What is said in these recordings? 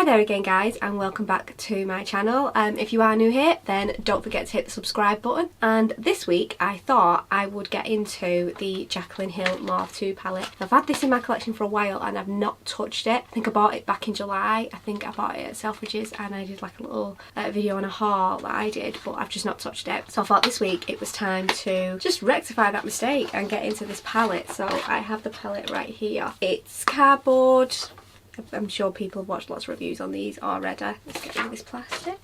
there again guys, and welcome back to my channel. If you are new here, then don't forget to hit the subscribe button. And this week I thought I would get into the Jaclyn Hill Morph 2 palette. I've had this in my collection for a while and I've not touched it. I think I bought it back in July. I think I bought it at Selfridges and I did like a little video on a haul that I did, but I've just not touched it. So I thought this week it was time to just rectify that mistake and get into this palette. So I have the palette right here. It's cardboard. I'm sure people have watched lots of reviews on these already. Let's get rid of this plastic.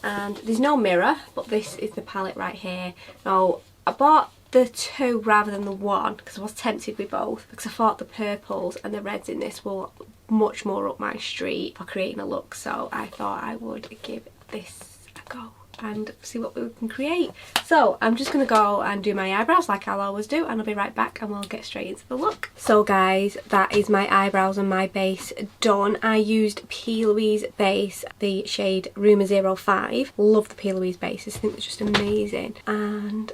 And there's no mirror, but this is the palette right here. Now, I bought the two rather than the one because I was tempted with both, because I thought the purples and the reds in this were much more up my street for creating a look. So I thought I would give this a go and see what we can create. So I'm just going to go and do my eyebrows like I'll always do, and I'll be right back and we'll get straight into the look. So guys, that is my eyebrows and my base done. I used P. Louise base, the shade Rumour 05. Love the P. Louise bases, I think it's just amazing. And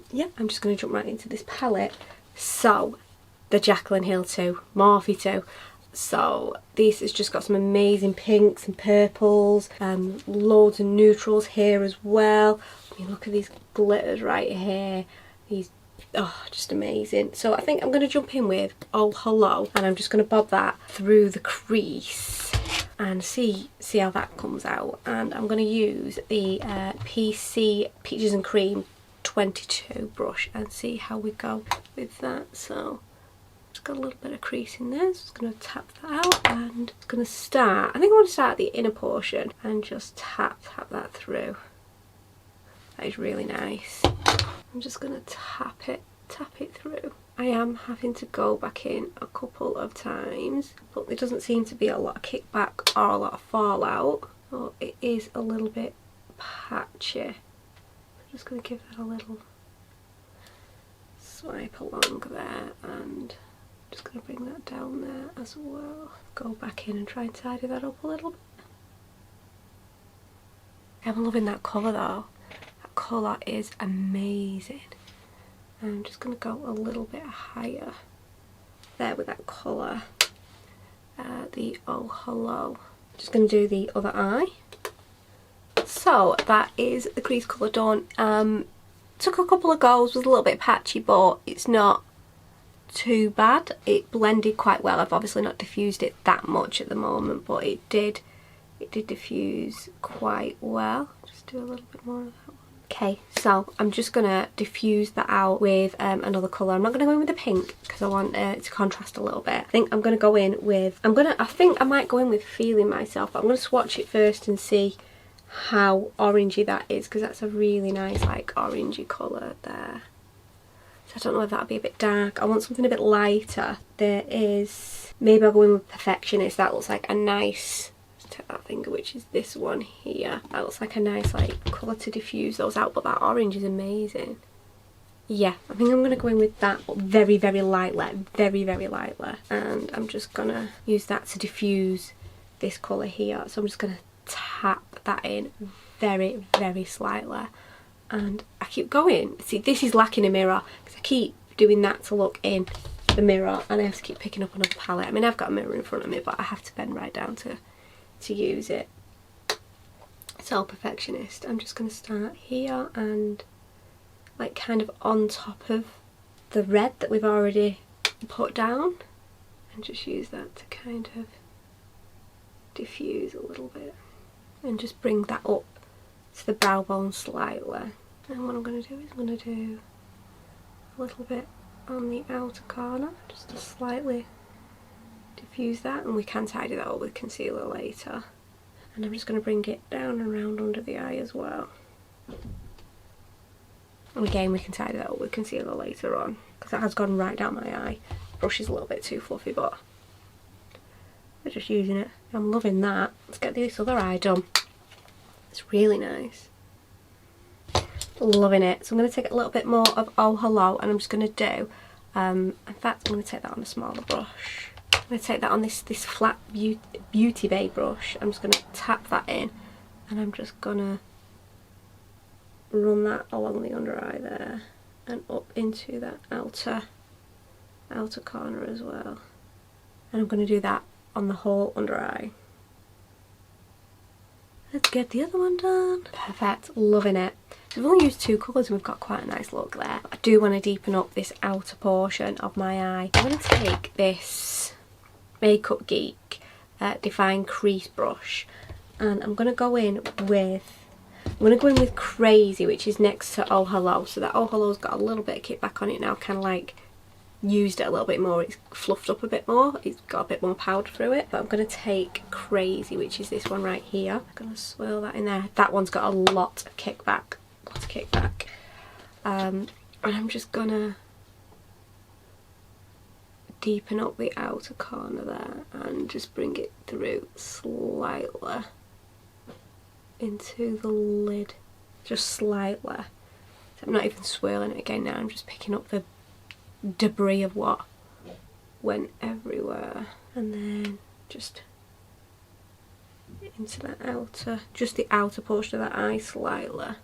yeah, I'm just going to jump right into this palette. So the Jaclyn Hill 2, Morphe 2. So this has just got some amazing pinks and purples, loads of neutrals here as well. I mean, look at these glitters right here. These, oh, just amazing. So I think I'm going to jump in with Oh Hello, and I'm just going to bob that through the crease and see how that comes out. And I'm going to use the PC Peaches and Cream 22 brush and see how we go with that. So got a little bit of crease in there, so I'm just going to tap that out, and it's going to start, I think I want to start at the inner portion and just tap that through. That is really nice. I'm just going to tap it through. I am having to go back in a couple of times, but there doesn't seem to be a lot of kickback or a lot of fallout, so it is a little bit patchy. I'm just going to give that a little swipe along there, and just going to bring that down there as well. Go back in and try and tidy that up a little bit. I'm loving that colour though. That colour is amazing. I'm just going to go a little bit higher there with that colour. The Oh Hello. Just going to do the other eye. So that is the crease colour done. Took a couple of goes, was a little bit patchy, but it's not too bad. It blended quite well. I've obviously not diffused it that much at the moment, but it did diffuse quite well. Just do a little bit more of that one. Okay, so I'm just gonna diffuse that out with another colour. I'm not gonna go in with the pink because I want it to contrast a little bit. I think I'm gonna go in with, I think I might go in with Feeling Myself, but I'm gonna swatch it first and see how orangey that is, because that's a really nice like orangey colour there. So I don't know if that'll be a bit dark. I want something a bit lighter. There is, maybe I'll go in with Perfectionist. That looks like a nice, let's take that finger, which is this one here. That looks like a nice like colour to diffuse those out, but that orange is amazing. Yeah, I think I'm going to go in with that, but very, very lightly. Very, very lightly. And I'm just going to use that to diffuse this colour here. So I'm just going to tap that in very, very slightly. And I keep going. See, this is lacking a mirror because I keep doing that to look in the mirror, and I have to keep picking up another palette. I mean, I've got a mirror in front of me, but I have to bend right down to use it. So Perfectionist, I'm just going to start here and like kind of on top of the red that we've already put down, and just use that to kind of diffuse a little bit and just bring that up to the brow bone slightly. And what I'm going to do is I'm going to do a little bit on the outer corner just to slightly diffuse that, and we can tidy that up with concealer later. And I'm just going to bring it down and around under the eye as well. And again, we can tidy that up with concealer later on because that has gone right down my eye. The brush is a little bit too fluffy, but we're just using it. I'm loving that. Let's get this other eye done. It's really nice. Loving it. So I'm going to take a little bit more of Oh Hello, and I'm just going to do, in fact I'm going to take that on a smaller brush. I'm going to take that on this flat Beauty Bay brush. I'm just going to tap that in, and I'm just going to run that along the under eye there and up into that outer corner as well. And I'm going to do that on the whole under eye. let's get the other one done. Perfect, loving it. So we've only used 2 colours and we've got quite a nice look there. I do want to deepen up this outer portion of my eye. I'm going to take this Makeup Geek Define Crease brush and I'm going to go in with Crazy, which is next to Oh Hello. So that Oh Hello's got a little bit of kickback on it now, kind of like used it a little bit more. It's fluffed up a bit more, it's got a bit more powder through it. But I'm going to take Crazy, which is this one right here. I'm going to swirl that in there. That one's got a lot of kickback. And I'm just going to deepen up the outer corner there and just bring it through slightly into the lid, just slightly. So I'm not even swirling it again now, I'm just picking up the debris of what went everywhere, and then just into that outer, just the outer portion of that eye slightly,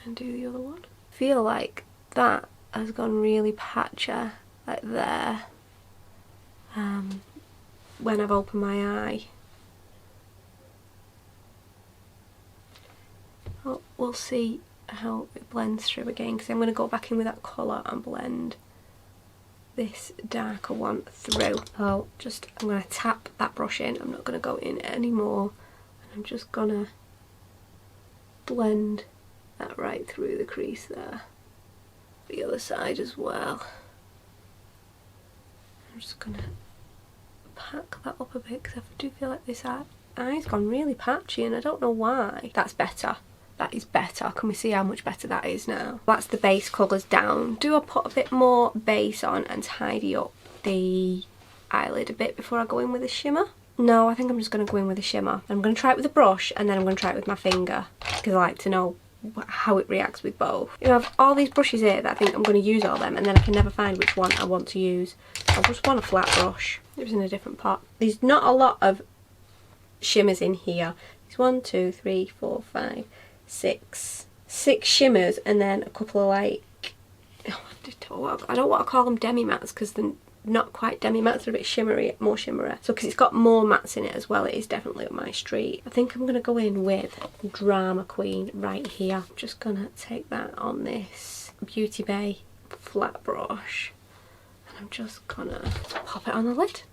and do the other one. I feel like that has gone really patchy, like there, when I've opened my eye. Oh, we'll see how it blends through again, because I'm going to go back in with that colour and blend this darker one through. So I'm going to tap that brush in, I'm not going to go in anymore, and I'm just going to blend that right through the crease there. The other side as well. I'm just going to pack that up a bit because I do feel like this eye's gone really patchy and I don't know why. That's better. That is better. Can we see how much better that is now? That's the base colours down. Do I put a bit more base on and tidy up the eyelid a bit before I go in with a shimmer? No, I think I'm just going to go in with a shimmer. I'm going to try it with a brush and then I'm going to try it with my finger because I like to know how it reacts with both. You know, I have all these brushes here that I think I'm going to use all them, and then I can never find which one I want to use. I just want a flat brush. It was in a different pot. There's not a lot of shimmers in here. There's 1, 2, 3, 4, 5, 6 shimmers, and then a couple of like, I don't want to call them demi mattes because they're not quite demi mattes, they're a bit shimmery, more shimmery. So because it's got more mattes in it as well, it is definitely up my street. I think I'm going to go in with Drama Queen right here. I'm just going to take that on this Beauty Bay flat brush and I'm just going to pop it on the lid.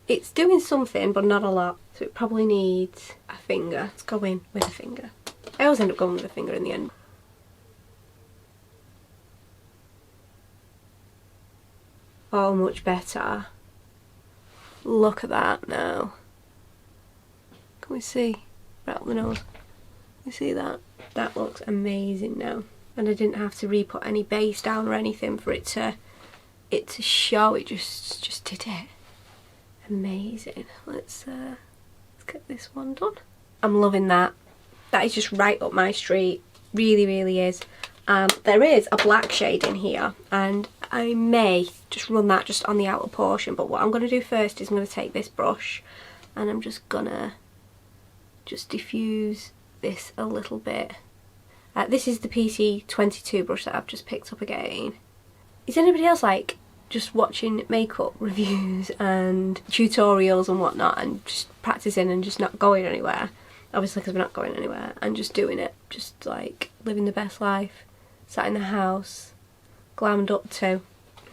It's doing something but not a lot, so it probably needs a finger. Let's go in with a finger. I always end up going with a finger in the end. Oh, much better. Look at that now. Can we see? Right up the nose. Can you see that? That looks amazing now. And I didn't have to re-put any base down or anything for it to show. It just did it. Amazing. Let's get this one done. I'm loving that. That is just right up my street. Really, really is. There is a black shade in here and I may just run that just on the outer portion, but what I'm going to do first is I'm going to take this brush and I'm just going to diffuse this a little bit. This is the PC22 brush that I've just picked up again. Is anybody else like just watching makeup reviews and tutorials and whatnot and just practicing and just not going anywhere? Obviously because we're not going anywhere, and just doing it, just like living the best life, sat in the house, glammed up to,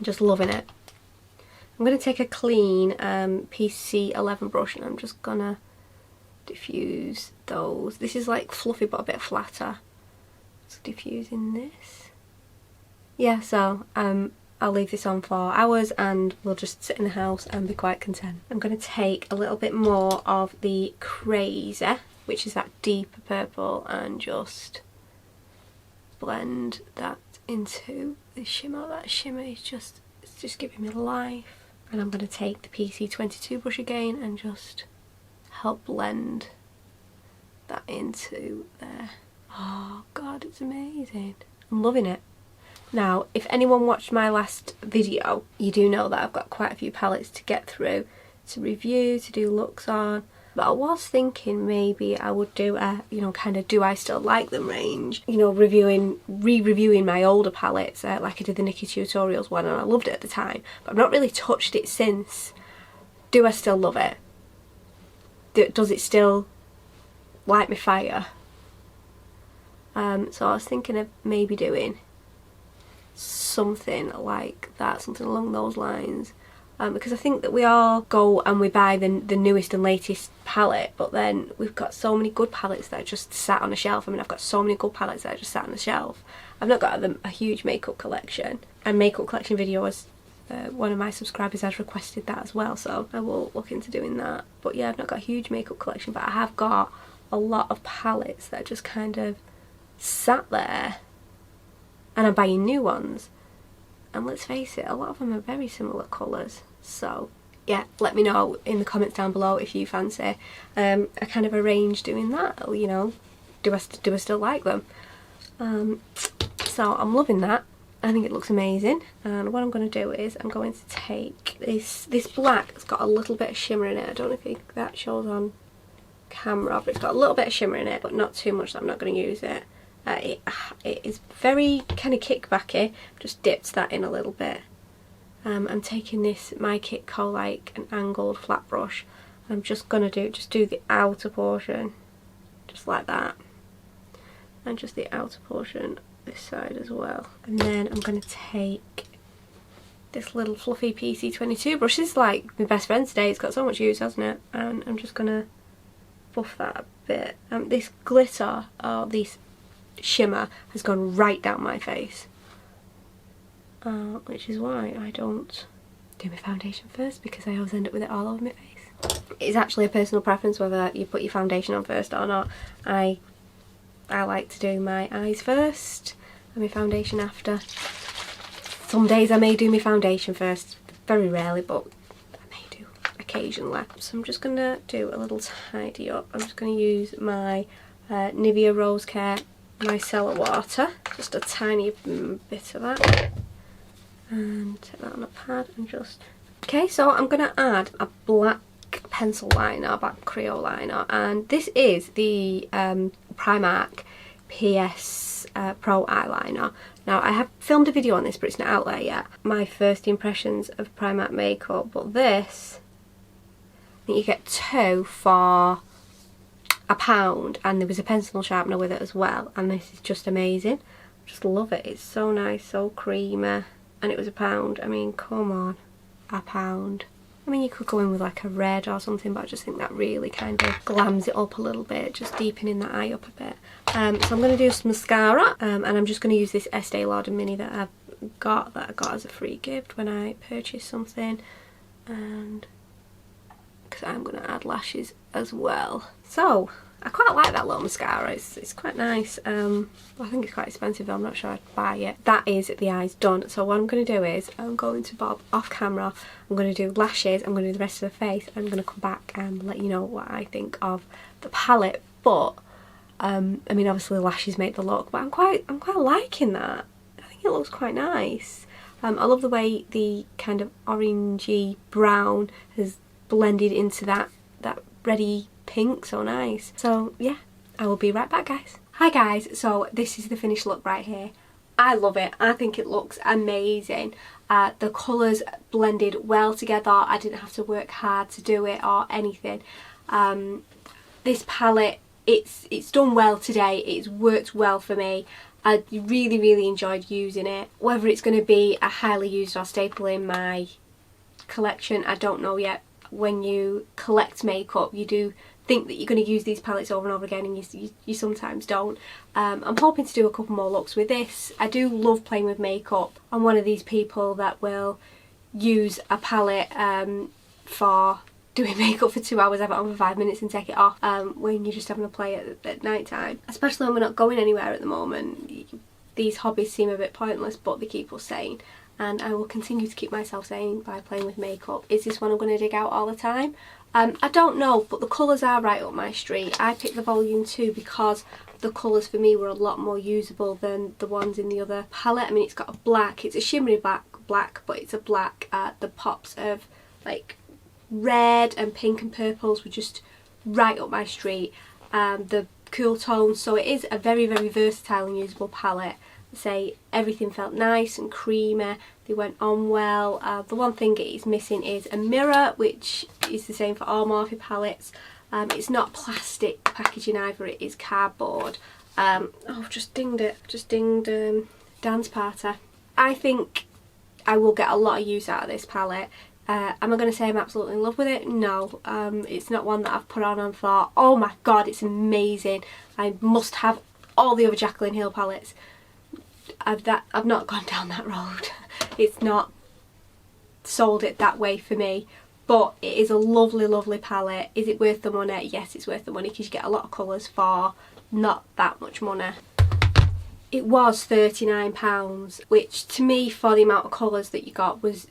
just loving it. I'm going to take a clean PC11 brush and I'm just going to diffuse those. This is like fluffy but a bit flatter. Just diffusing this. Yeah, so I'll leave this on for hours and we'll just sit in the house and be quite content. I'm going to take a little bit more of the Crazy, which is that deeper purple, and just blend that into the shimmer. That shimmer is just, it's just giving me life. And I'm going to take the PC22 brush again and just help blend that into there. Oh god, it's amazing. I'm loving it. Now, if anyone watched my last video, you do know that I've got quite a few palettes to get through, to review, to do looks on. But I was thinking maybe I would do a, you know, kind of do I still like them range. You know, re-reviewing my older palettes, like I did the Nikki Tutorials one, and I loved it at the time. But I've not really touched it since. Do I still love it? does it still light my fire? So I was thinking of maybe doing something like that, something along those lines. Because I think that we all go and we buy the newest and latest palette, but then we've got so many good palettes that are just sat on a shelf. I mean, I've got so many good palettes that are just sat on the shelf. I've not got a huge makeup collection, and makeup collection video was one of my subscribers has requested that as well, so I will look into doing that. But yeah, I've not got a huge makeup collection, but I have got a lot of palettes that are just kind of sat there, and I'm buying new ones. And let's face it, a lot of them are very similar colours. So yeah, let me know in the comments down below if you fancy a kind of a range doing that. You know, do I still like them? So I'm loving that. I think it looks amazing. And what I'm going to do is I'm going to take this black. It's got a little bit of shimmer in it. I don't know if that shows on camera, but it's got a little bit of shimmer in it, but not too much that I'm not going to use it. It is very kind of kickbacky. Just dipped that in a little bit. I'm taking this My Kit Colike, an angled flat brush. I'm just gonna do the outer portion, just like that, and just the outer portion this side as well. And then I'm gonna take this little fluffy PC22 brush. This is like my best friend today. It's got so much use, hasn't it? And I'm just gonna buff that a bit. This glitter, or this shimmer, has gone right down my face. Which is why I don't do my foundation first, because I always end up with it all over my face. It's actually a personal preference whether you put your foundation on first or not. I like to do my eyes first and my foundation after. Some days I may do my foundation first, very rarely, but I may do occasionally. So I'm just going to do a little tidy up. I'm just going to use my Nivea Rose Care micellar water, just a tiny bit of that. And take that on a pad and just... Okay, so I'm going to add a black pencil liner, black Creole liner, and this is the Primark PS Pro eyeliner. Now, I have filmed a video on this, but it's not out there yet. My first impressions of Primark makeup, but this, I think you get 2 for £1, and there was a pencil sharpener with it as well, and this is just amazing. I just love it. It's so nice, so creamy. And it was £1. I mean, come on, £1. I mean, you could go in with like a red or something, but I just think that really kind of glams it up a little bit, just deepening that eye up a bit. So I'm going to do some mascara, and I'm just going to use this Estee Lauder mini that I got as a free gift when I purchased something, and because I'm going to add lashes as well. So I quite like that little mascara. It's quite nice. I think it's quite expensive though. I'm not sure I'd buy it. That is the eyes done. So what I'm going to do is I'm going to bob off camera. I'm going to do lashes. I'm going to do the rest of the face. I'm going to come back and let you know what I think of the palette. But I mean, obviously lashes make the look, but I'm quite liking that. I think it looks quite nice. I love the way the kind of orangey brown has blended into that reddy pink, so nice. So yeah, I will be right back, guys. Hi guys, so this is the finished look right here. I love it. I think it looks amazing. The colours blended well together. I didn't have to work hard to do it or anything. This palette, it's done well today. It's worked well for me. I really enjoyed using it. Whether it's going to be a highly used or staple in my collection, I don't know yet. When you collect makeup, you do think that you're going to use these palettes over and over again, and you sometimes don't. I'm hoping to do a couple more looks with this. I do love playing with makeup. I'm one of these people that will use a palette for doing makeup for 2 hours, have it on for 5 minutes and take it off when you're just having a play at night time. Especially when we're not going anywhere at the moment. These hobbies seem a bit pointless, but they keep us sane. And I will continue to keep myself sane by playing with makeup. Is this one I'm going to dig out all the time? I don't know, but the colours are right up my street. I picked the volume 2 because the colours for me were a lot more usable than the ones in the other palette. I mean, it's got a black, it's a shimmery black, but it's a black. The pops of like red and pink and purples were just right up my street. The cool tones, so it is a very versatile and usable palette. Say everything felt nice and creamy, they went on well. The one thing it is missing is a mirror, which is the same for all Morphe palettes. It's not plastic packaging either, it is cardboard. Oh, I've just dinged it. Just dinged Dance Party. I think I will get a lot of use out of this palette. Am I going to say I'm absolutely in love with it? No. It's not one that I've put on and thought, oh my god, it's amazing, I must have all the other Jaclyn Hill palettes. I've not gone down that road. It's not sold it that way for me. But it is a lovely, lovely palette. Is it worth the money? Yes, it's worth the money because you get a lot of colours for not that much money. It was £39, which to me, for the amount of colours that you got, was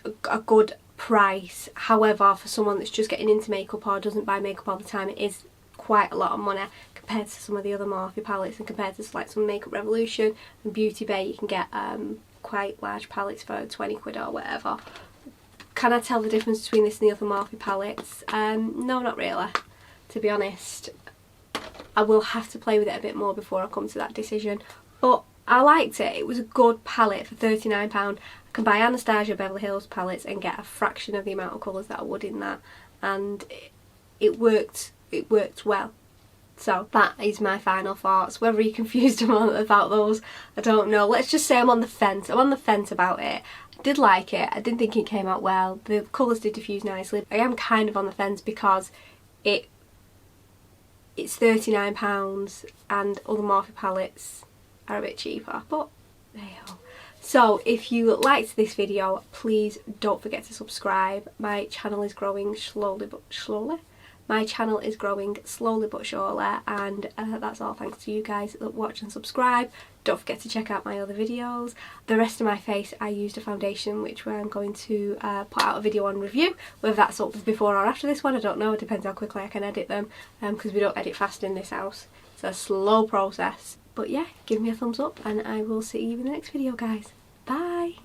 a good price. However, for someone that's just getting into makeup or doesn't buy makeup all the time, it is quite a lot of money compared to some of the other Morphe palettes, and compared to like some Makeup Revolution and Beauty Bay, you can get quite large palettes for 20 quid or whatever. Can I tell the difference between this and the other Morphe palettes? No, not really, to be honest. I will have to play with it a bit more before I come to that decision. But I liked it. It was a good palette for £39. I can buy Anastasia Beverly Hills palettes and get a fraction of the amount of colours that I would in that. And it worked well. So that is my final thoughts. Whether you're confused about those, I don't know. Let's just say I'm on the fence. I'm on the fence about it. I did like it. I didn't think it came out well. The colours did diffuse nicely. I am kind of on the fence because it's £39 and other Morphe palettes are a bit cheaper. But there you go. So if you liked this video, please don't forget to subscribe. My channel is growing slowly but surely. My channel is growing slowly but surely, and that's all thanks to you guys that watch and subscribe. Don't forget to check out my other videos. The rest of my face, I used a foundation which I'm going to put out a video on review. Whether that's up before or after this one, I don't know. It depends how quickly I can edit them, because we don't edit fast in this house. It's a slow process. But yeah, give me a thumbs up and I will see you in the next video, guys. Bye!